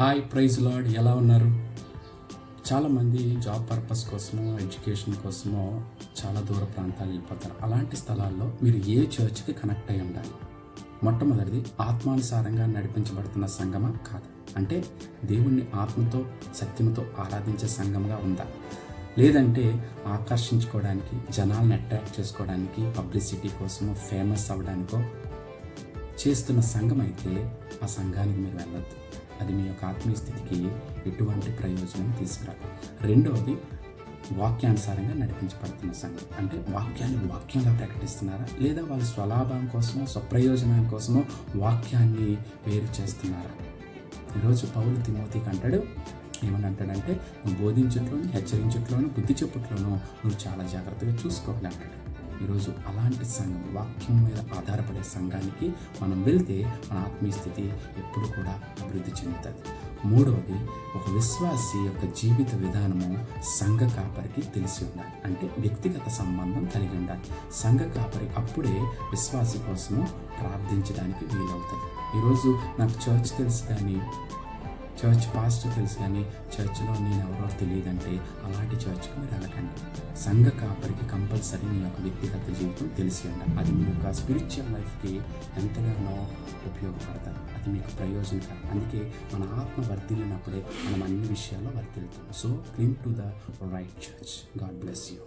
Hi, praise lord. ఎలా ఉన్నారు? చాలామంది జాబ్ పర్పస్ కోసమో ఎడ్యుకేషన్ కోసమో చాలా దూర ప్రాంతాలు వెళ్ళిపోతారు. అలాంటి స్థలాల్లో మీరు ఏ చర్చ్కి కనెక్ట్ అయి ఉండాలి? మొట్టమొదటిది, ఆత్మానుసారంగా నడిపించబడుతున్న సంఘమా కాదు, అంటే దేవుణ్ణి ఆత్మతో సత్యంతో ఆరాధించే సంఘంగా ఉందా, లేదంటే ఆకర్షించుకోవడానికి, జనాలను అట్రాక్ట్ చేసుకోవడానికి, పబ్లిసిటీ కోసమో ఫేమస్ అవ్వడానికో చేస్తున్న సంఘం అయితే ఆ సంఘానికి మీరు వెళ్ళొద్దు. అది మీ యొక్క ఆత్మీయ స్థితికి ఎటువంటి ప్రయోజనం తీసుకురాదు. రెండవది, వాక్యానుసారంగా నడిపించబడుతున్న సంఘం, అంటే వాక్యంగా ప్రకటిస్తున్నారా, లేదా వాళ్ళ స్వలాభం కోసమో స్వప్రయోజనం కోసమో వాక్యాన్ని వేరు చేస్తున్నారా? ఈరోజు పౌలు తిమోతికి అంటాడు, ఏమని అంటాడంటే, నువ్వు బోధించట్లోను, హెచ్చరించట్లోను, బుద్ధి చెప్పుట్లోనూ నువ్వు చాలా జాగ్రత్తగా చూసుకోవాలి అంటాడు. ఈరోజు అలాంటి సంఘం, వాక్యం మీద ఆధారపడే సంఘానికి మనం వెళ్తే మన ఆత్మీయ స్థితి ఎప్పుడు కూడా అభివృద్ధి చెందుతుంది. మూడవది, ఒక విశ్వాసి యొక్క జీవిత విధానము సంఘ కాపరికి తెలిసి ఉండాలి, అంటే వ్యక్తిగత సంబంధం కలిగి ఉండాలి. సంఘ కాపరి అప్పుడే విశ్వాసి కోసము ప్రార్థించడానికి వీలవుతుంది. ఈరోజు నాకు చర్చ్ తెలుసు కానీ, చర్చ్ పాస్టర్ తెలుసు కానీ చర్చ్లో నేను ఎవరో తెలియదంటే అలాంటి చర్చ్కి మీరు వెళ్ళకండి. సంఘ కాపరికి కంపల్సరీ మీ యొక్క వ్యక్తిగత జీవితం తెలిసి ఉండాలి. అది మీ యొక్క స్పిరిచువల్ లైఫ్కి ఎంతగానో ఉపయోగపడతారు, అది మీకు ప్రయోజనకరం. అందుకే మన ఆత్మ వర్ధిల్లినప్పుడే మనం అన్ని విషయాల్లో వర్ధిల్తాం. So claim to the right church. God bless you.